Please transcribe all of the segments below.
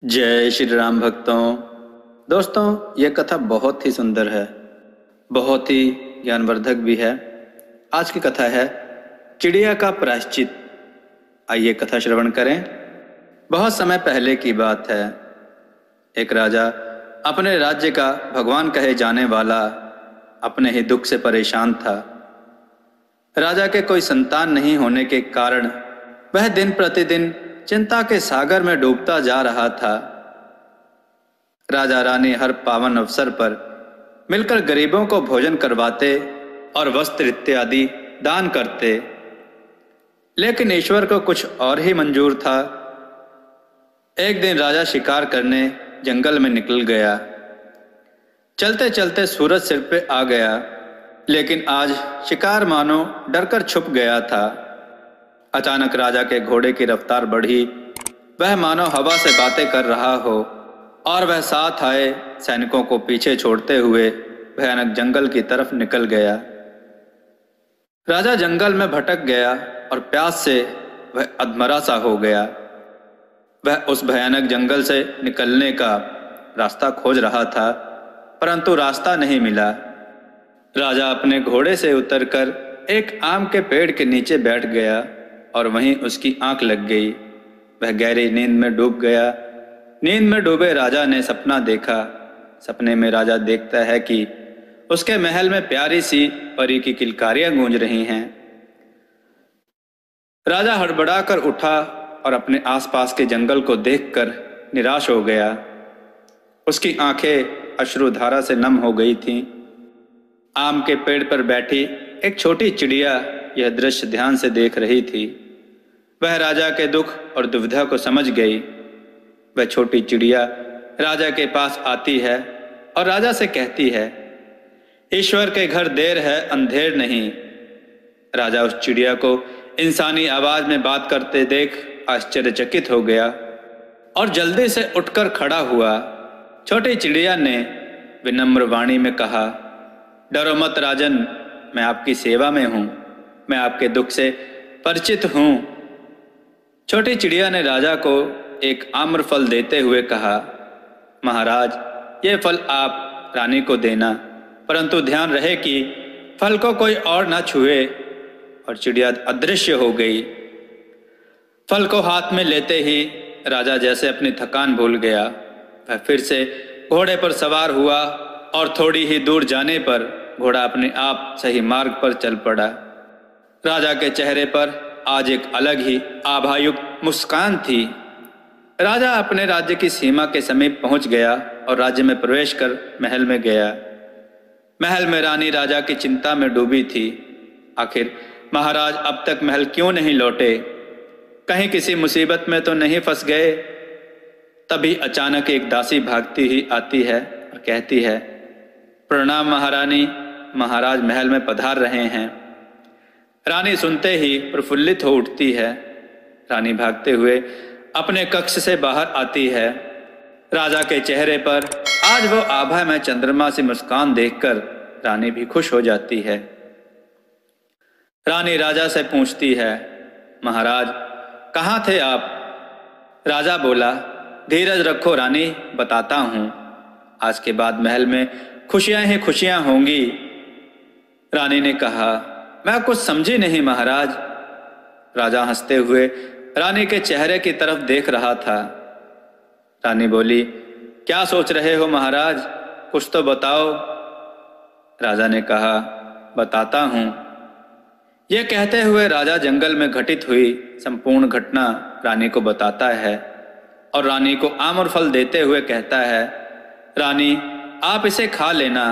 जय श्री राम भक्तों। दोस्तों, यह कथा बहुत ही सुंदर है, बहुत ही ज्ञानवर्धक भी है। आज की कथा है चिड़िया का प्रायश्चित। आइए कथा श्रवण करें। बहुत समय पहले की बात है। एक राजा अपने राज्य का भगवान कहे जाने वाला अपने ही दुख से परेशान था। राजा के कोई संतान नहीं होने के कारण वह दिन प्रतिदिन चिंता के सागर में डूबता जा रहा था। राजा रानी हर पावन अवसर पर मिलकर गरीबों को भोजन करवाते और वस्त्र इत्यादि दान करते, लेकिन ईश्वर को कुछ और ही मंजूर था। एक दिन राजा शिकार करने जंगल में निकल गया। चलते चलते सूरज सिर पे आ गया, लेकिन आज शिकार मानो डरकर छुप गया था। अचानक राजा के घोड़े की रफ्तार बढ़ी। वह मानो हवा से बातें कर रहा हो और वह साथ आए सैनिकों को पीछे छोड़ते हुए भयानक जंगल की तरफ निकल गया। राजा जंगल में भटक गया और प्यास से वह अधमरा सा हो गया। वह उस भयानक जंगल से निकलने का रास्ता खोज रहा था, परंतु रास्ता नहीं मिला। राजा अपने घोड़े से उतरकर एक आम के पेड़ के नीचे बैठ गया और वहीं उसकी आंख लग गई। वह गहरी नींद में डूब गया। नींद में डूबे राजा ने सपना देखा। सपने में राजा देखता है कि उसके महल में प्यारी सी परी की किलकारियां गूंज रही हैं। राजा हड़बड़ाकर उठा और अपने आसपास के जंगल को देखकर निराश हो गया। उसकी आंखें अश्रुधारा से नम हो गई थीं। आम के पेड़ पर बैठी एक छोटी चिड़िया यह दृश्य ध्यान से देख रही थी। वह राजा के दुख और दुविधा को समझ गई। वह छोटी चिड़िया राजा के पास आती है और राजा से कहती है, ईश्वर के घर देर है अंधेर नहीं। राजा उस चिड़िया को इंसानी आवाज में बात करते देख आश्चर्यचकित हो गया और जल्दी से उठकर खड़ा हुआ। छोटी चिड़िया ने विनम्र वाणी में कहा, डरो मत राजन, मैं आपकी सेवा में हूं। मैं आपके दुख से परिचित हूं। छोटी चिड़िया ने राजा को एक आम्र फल देते हुए कहा, महाराज, ये फल आप रानी को देना, परंतु ध्यान रहे कि फल को कोई और ना छुए। और चिड़िया अदृश्य हो गई। फल को हाथ में लेते ही राजा जैसे अपनी थकान भूल गया। वह फिर से घोड़े पर सवार हुआ और थोड़ी ही दूर जाने पर घोड़ा अपने आप सही मार्ग पर चल पड़ा। राजा के चेहरे पर आज एक अलग ही आभायुक्त मुस्कान थी। राजा अपने राज्य की सीमा के समीप पहुंच गया और राज्य में प्रवेश कर महल में गया। महल में रानी राजा की चिंता में डूबी थी। आखिर महाराज अब तक महल क्यों नहीं लौटे? कहीं किसी मुसीबत में तो नहीं फंस गए? तभी अचानक एक दासी भागती ही आती है और कहती है, प्रणाम महारानी, महाराज महल में पधार रहे हैं। रानी सुनते ही प्रफुल्लित हो उठती है। रानी भागते हुए अपने कक्ष से बाहर आती है। राजा के चेहरे पर आज वो आभा में चंद्रमा सी मुस्कान देखकर रानी भी खुश हो जाती है। रानी राजा से पूछती है, महाराज कहाँ थे आप? राजा बोला, धीरज रखो रानी, बताता हूँ। आज के बाद महल में खुशियां ही खुशियां होंगी। रानी ने कहा, मैं कुछ समझी नहीं महाराज। राजा हंसते हुए रानी के चेहरे की तरफ देख रहा था। रानी बोली, क्या सोच रहे हो महाराज, कुछ तो बताओ। राजा ने कहा, बताता हूं। यह कहते हुए राजा जंगल में घटित हुई संपूर्ण घटना रानी को बताता है और रानी को आम्र फल देते हुए कहता है, रानी आप इसे खा लेना,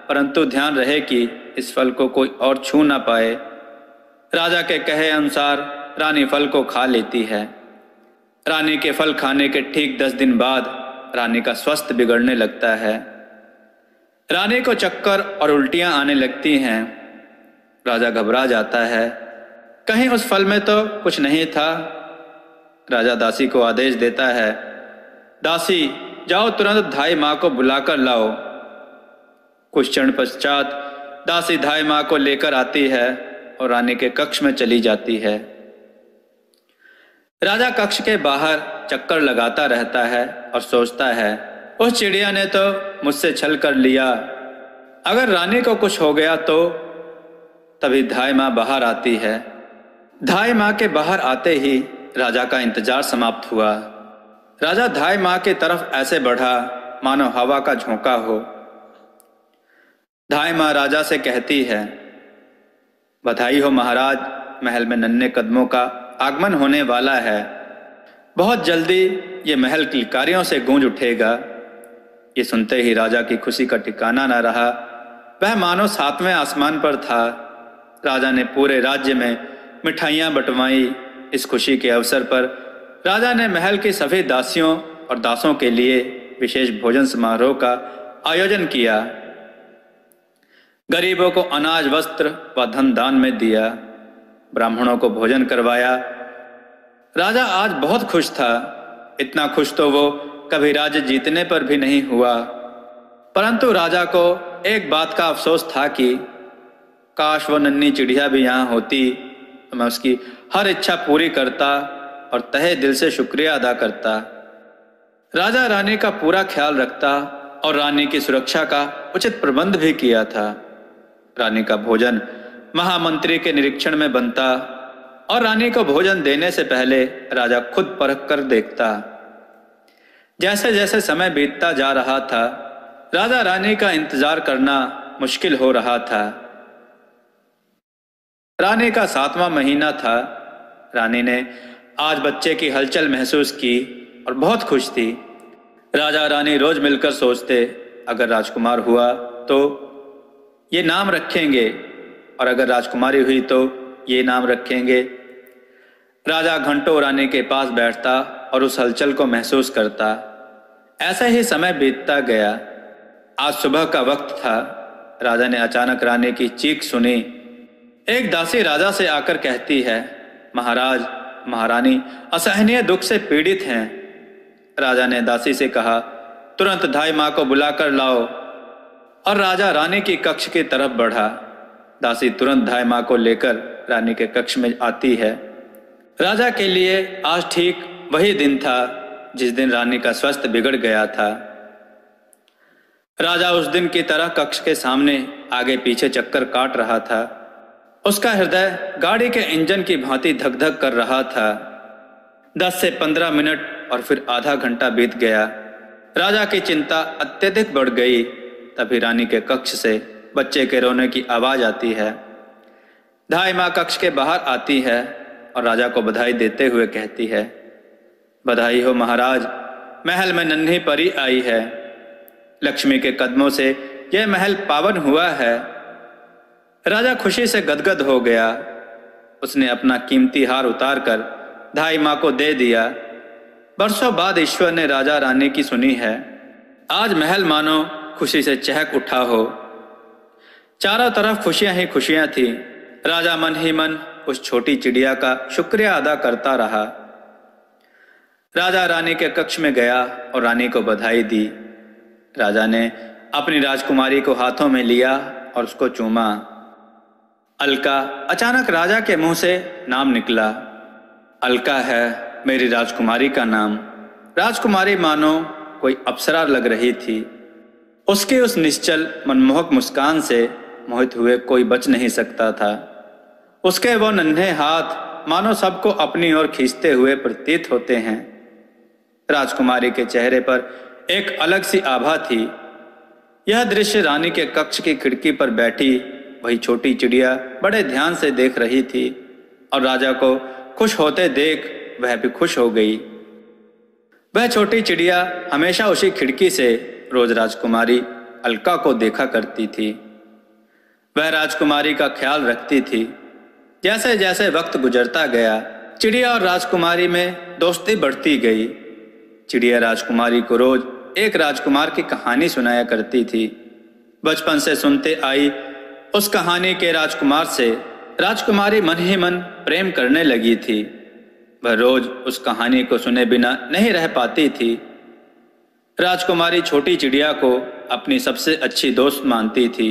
परंतु ध्यान रहे कि इस फल को कोई और छू ना पाए। राजा के कहे अनुसार रानी फल को खा लेती है। रानी के फल खाने के ठीक 10 दिन बाद रानी का स्वास्थ्य बिगड़ने लगता है। रानी को चक्कर और उल्टियां आने लगती हैं। राजा घबरा जाता है, कहीं उस फल में तो कुछ नहीं था। राजा दासी को आदेश देता है, दासी जाओ तुरंत धाई माँ को बुलाकर लाओ। कुछ क्षण पश्चात दासी धाई माँ को लेकर आती है और रानी के कक्ष में चली जाती है। राजा कक्ष के बाहर चक्कर लगाता रहता है और सोचता है, उस चिड़िया ने तो मुझसे छल कर लिया, अगर रानी को कुछ हो गया तो। तभी धाई माँ बाहर आती है। धाई माँ के बाहर आते ही राजा का इंतजार समाप्त हुआ। राजा धाई माँ की तरफ ऐसे बढ़ा मानो हवा का झोंका हो। धाई माँ राजा से कहती है, बधाई हो महाराज, महल में नन्हे कदमों का आगमन होने वाला है। बहुत जल्दी ये महल किलकारियों से गूंज उठेगा। ये सुनते ही राजा की खुशी का ठिकाना न रहा। वह मानो सातवें आसमान पर था। राजा ने पूरे राज्य में मिठाइयाँ बंटवाई। इस खुशी के अवसर पर राजा ने महल की सभी दासियों और दासों के लिए विशेष भोजन समारोह का आयोजन किया। गरीबों को अनाज, वस्त्र व धन दान में दिया। ब्राह्मणों को भोजन करवाया। राजा आज बहुत खुश था। इतना खुश तो वो कभी राज्य जीतने पर भी नहीं हुआ। परंतु राजा को एक बात का अफसोस था कि काश वो नन्ही चिड़िया भी यहाँ होती तो मैं उसकी हर इच्छा पूरी करता और तहे दिल से शुक्रिया अदा करता। राजा रानी का पूरा ख्याल रखता और रानी की सुरक्षा का उचित प्रबंध भी किया था। रानी का भोजन महामंत्री के निरीक्षण में बनता और रानी को भोजन देने से पहले राजा खुद परख कर देखता। जैसे जैसे समय बीतता जा रहा था, राजा रानी का इंतजार करना मुश्किल हो रहा था। रानी का 7वां महीना था। रानी ने आज बच्चे की हलचल महसूस की और बहुत खुश थी। राजा रानी रोज मिलकर सोचते, अगर राजकुमार हुआ तो ये नाम रखेंगे और अगर राजकुमारी हुई तो ये नाम रखेंगे। राजा घंटों रानी के पास बैठता और उस हलचल को महसूस करता। ऐसे ही समय बीतता गया। आज सुबह का वक्त था। राजा ने अचानक रानी की चीख सुनी। एक दासी राजा से आकर कहती है, महाराज, महारानी असहनीय दुख से पीड़ित हैं। राजा ने दासी से कहा, तुरंत धाई माँ को बुलाकर लाओ। और राजा रानी की कक्ष की तरफ बढ़ा। दासी तुरंत धाई माँ को लेकर रानी के कक्ष में आती है। राजा के लिए आज ठीक वही दिन था जिस दिन रानी का स्वास्थ्य बिगड़ गया था। राजा उस दिन की तरह कक्ष के सामने आगे पीछे चक्कर काट रहा था। उसका हृदय गाड़ी के इंजन की भांति धक धक कर रहा था। 10 से 15 मिनट और फिर आधा घंटा बीत गया। राजा की चिंता अत्यधिक बढ़ गई। तभी रानी के कक्ष से बच्चे के रोने की आवाज आती है। धाई माँ कक्ष के बाहर आती है और राजा को बधाई देते हुए कहती है, बधाई हो महाराज, महल में नन्ही परी आई है। लक्ष्मी के कदमों से यह महल पावन हुआ है। राजा खुशी से गदगद हो गया। उसने अपना कीमती हार उतारकर धाई माँ को दे दिया। बरसों बाद ईश्वर ने राजा रानी की सुनी है। आज महल मानो खुशी से चहक उठा हो। चारों तरफ खुशियां ही खुशियां थी। राजा मन ही मन उस छोटी चिड़िया का शुक्रिया अदा करता रहा। राजा रानी के कक्ष में गया और रानी को बधाई दी। राजा ने अपनी राजकुमारी को हाथों में लिया और उसको चूमा। अलका, अचानक राजा के मुंह से नाम निकला। अलका है मेरी राजकुमारी का नाम। राजकुमारी मानो कोई अप्सरा लग रही थी। उसके उस निश्चल मनमोहक मुस्कान से मोहित हुए कोई बच नहीं सकता था। उसके वो नन्हे हाथ मानो सबको अपनी ओर खींचते हुए प्रतीत होते हैं। राजकुमारी के चेहरे पर एक अलग सी आभा थी। यह दृश्य रानी के कक्ष की खिड़की पर बैठी वही छोटी चिड़िया बड़े ध्यान से देख रही थी और राजा को खुश होते देख वह भी खुश हो गई। वह छोटी चिड़िया हमेशा उसी खिड़की से रोज राजकुमारी अलका को देखा करती थी। वह राजकुमारी का ख्याल रखती थी। जैसे जैसे वक्त गुजरता गया, चिड़िया और राजकुमारी में दोस्ती बढ़ती गई। चिड़िया राजकुमारी को रोज एक राजकुमार की कहानी सुनाया करती थी। बचपन से सुनते आई उस कहानी के राजकुमार से राजकुमारी मन ही मन प्रेम करने लगी थी। वह रोज उस कहानी को सुने बिना नहीं रह पाती थी। राजकुमारी छोटी चिड़िया को अपनी सबसे अच्छी दोस्त मानती थी।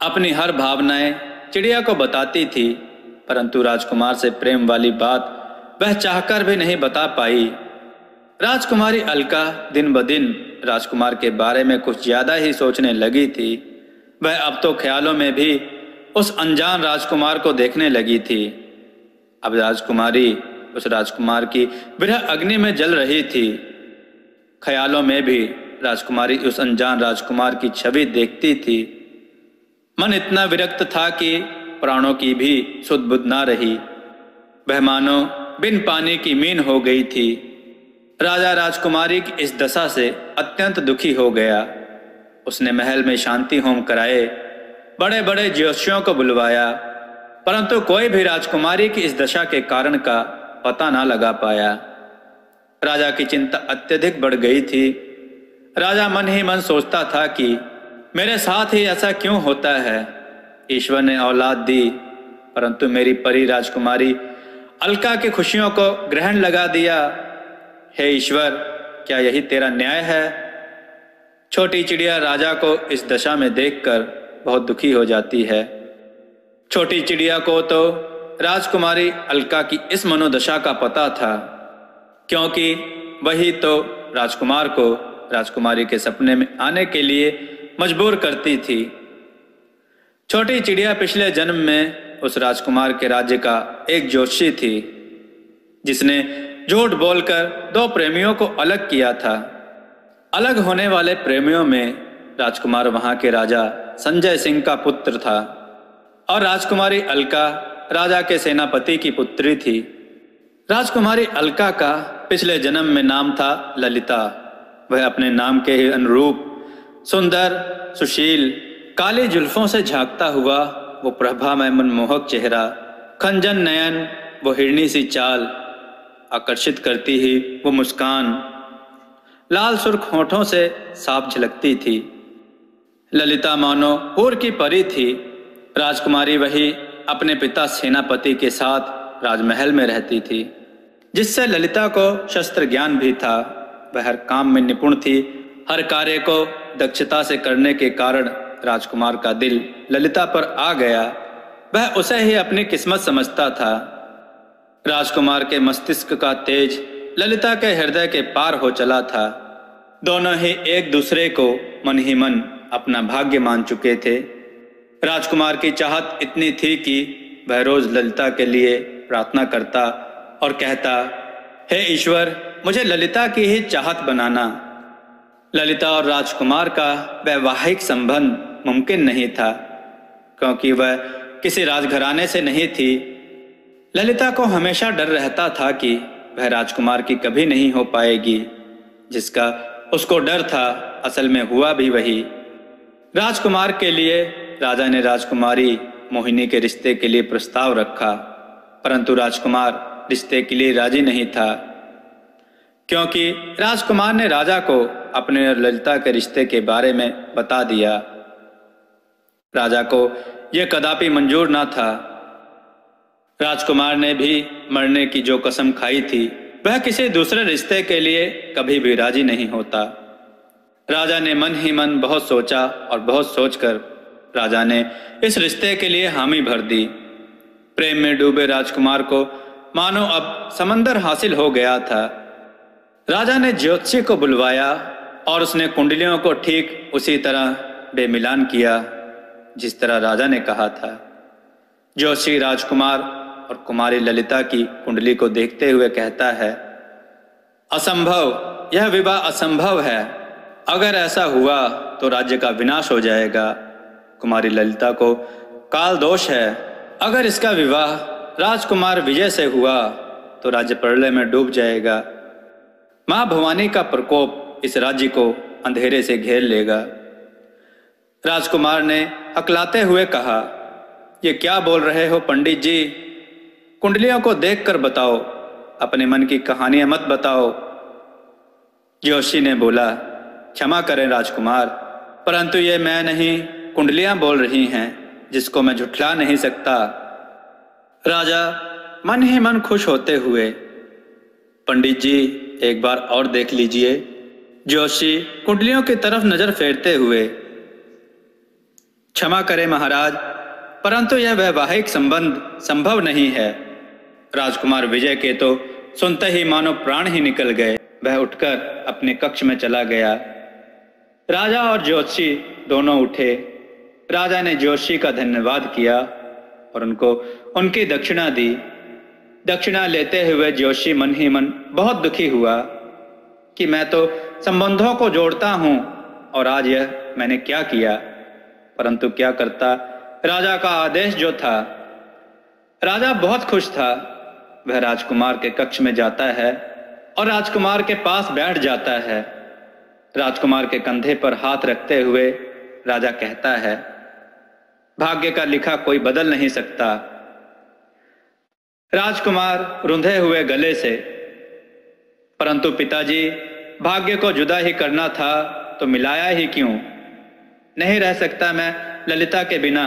अपनी हर भावनाएं चिड़िया को बताती थी, परंतु राजकुमार से प्रेम वाली बात वह चाहकर भी नहीं बता पाई। राजकुमारी अलका दिन ब दिन राजकुमार के बारे में कुछ ज्यादा ही सोचने लगी थी। वह अब तो ख्यालों में भी उस अनजान राजकुमार को देखने लगी थी। अब राजकुमारी उस राजकुमार की विरह अग्नि में जल रही थी। ख्यालों में भी राजकुमारी उस अनजान राजकुमार की छवि देखती थी। मन इतना विरक्त था कि प्राणों की भी सुध बुध ना रही। वह मानो बिन पानी की मीन हो गई थी। राजा राजकुमारी की इस दशा से अत्यंत दुखी हो गया। उसने महल में शांति होम कराए, बड़े बड़े ज्योतिषियों को बुलवाया, परंतु कोई भी राजकुमारी की इस दशा के कारण का पता ना लगा पाया। राजा की चिंता अत्यधिक बढ़ गई थी। राजा मन ही मन सोचता था कि मेरे साथ ही ऐसा क्यों होता है। ईश्वर ने औलाद दी, परंतु मेरी परी राजकुमारी अलका की खुशियों को ग्रहण लगा दिया। हे ईश्वर, क्या यही तेरा न्याय है? छोटी चिड़िया राजा को इस दशा में देखकर बहुत दुखी हो जाती है। छोटी चिड़िया को तो राजकुमारी अलका की इस मनोदशा का पता था, क्योंकि वही तो राजकुमार को राजकुमारी के सपने में आने के लिए मजबूर करती थी। छोटी चिड़िया पिछले जन्म में उस राजकुमार के राज्य का एक ज्योतिषी थी, जिसने झूठ बोलकर दो प्रेमियों को अलग किया था। अलग होने वाले प्रेमियों में राजकुमार वहां के राजा संजय सिंह का पुत्र था और राजकुमारी अलका राजा के सेनापति की पुत्री थी। राजकुमारी अलका का पिछले जन्म में नाम था ललिता। वह अपने नाम के ही अनुरूप सुंदर, सुशील, काली जुल्फों से झांकता हुआ वो प्रभामय मनमोहक चेहरा, खंजन नयन, वो हिरनी सी चाल, आकर्षित करती ही वो मुस्कान, लाल सुर्ख होठों से साफ झलकती थी। ललिता मानो हूर की परी थी। राजकुमारी वही अपने पिता सेनापति के साथ राजमहल में रहती थी, जिससे ललिता को शस्त्र ज्ञान भी था। वह हर काम में निपुण थी। हर कार्य को दक्षता से करने के कारण राजकुमार का दिल ललिता पर आ गया। वह उसे ही अपनी किस्मत समझता था। राजकुमार के मस्तिष्क का तेज ललिता के हृदय के पार हो चला था। दोनों ही एक दूसरे को मन ही मन अपना भाग्य मान चुके थे। राजकुमार की चाहत इतनी थी कि वह रोज ललिता के लिए प्रार्थना करता और कहता, हे ईश्वर, मुझे ललिता की ही चाहत बनाना। ललिता और राजकुमार का वैवाहिक संबंध मुमकिन नहीं था, क्योंकि वह किसी राजघराने से नहीं थी। ललिता को हमेशा डर रहता था कि वह राजकुमार की कभी नहीं हो पाएगी। जिसका उसको डर था, असल में हुआ भी वही। राजकुमार के लिए राजा ने राजकुमारी मोहिनी के रिश्ते के लिए प्रस्ताव रखा, परंतु राजकुमार रिश्ते के लिए राजी नहीं था, क्योंकि राजकुमार ने राजा को अपने और ललिता के रिश्ते के बारे में बता दिया। राजा को यह कदापि मंजूर ना था। राजकुमार ने भी मरने की जो कसम खाई थी, वह किसी दूसरे रिश्ते के लिए कभी भी राजी नहीं होता। राजा ने मन ही मन बहुत सोचा और बहुत सोचकर राजा ने इस रिश्ते के लिए हामी भर दी। प्रेम में डूबे राजकुमार को मानो अब समंदर हासिल हो गया था। राजा ने ज्योतिषी को बुलवाया और उसने कुंडलियों को ठीक उसी तरह बेमिलान किया जिस तरह राजा ने कहा था। ज्योतिषी राजकुमार और कुमारी ललिता की कुंडली को देखते हुए कहता है, असंभव, यह विवाह असंभव है। अगर ऐसा हुआ तो राज्य का विनाश हो जाएगा। कुमारी ललिता को काल दोष है। अगर इसका विवाह राजकुमार विजय से हुआ तो राज्य प्रलय में डूब जाएगा। मां भवानी का प्रकोप इस राज्य को अंधेरे से घेर लेगा। राजकुमार ने हकलाते हुए कहा, ये क्या बोल रहे हो पंडित जी? कुंडलियों को देखकर बताओ, अपने मन की कहानियां मत बताओ। ज्योतिषी ने बोला, क्षमा करें राजकुमार, परंतु ये मैं नहीं, कुंडलियां बोल रही हैं, जिसको मैं झुठला नहीं सकता। राजा मन ही मन खुश होते हुए, पंडित जी एक बार और देख लीजिए। ज्योतिषी कुंडलियों की तरफ नजर फेरते हुए, क्षमा करें महाराज, परंतु यह वैवाहिक संबंध संभव नहीं है। राजकुमार विजय के तो सुनते ही मानो प्राण ही निकल गए। वह उठकर अपने कक्ष में चला गया। राजा और ज्योतिषी दोनों उठे। राजा ने ज्योतिषी का धन्यवाद किया और उनको उनकी दक्षिणा दी। दक्षिणा लेते हुए ज्योतिषी मन ही मन बहुत दुखी हुआ कि मैं तो संबंधों को जोड़ता हूं और आज यह मैंने क्या किया। परंतु क्या करता, राजा का आदेश जो था। राजा बहुत खुश था। वह राजकुमार के कक्ष में जाता है और राजकुमार के पास बैठ जाता है। राजकुमार के कंधे पर हाथ रखते हुए राजा कहता है, भाग्य का लिखा कोई बदल नहीं सकता। राजकुमार रुंधे हुए गले से, परंतु पिताजी, भाग्य को जुदा ही करना था तो मिलाया ही क्यों? नहीं रह सकता मैं ललिता के बिना।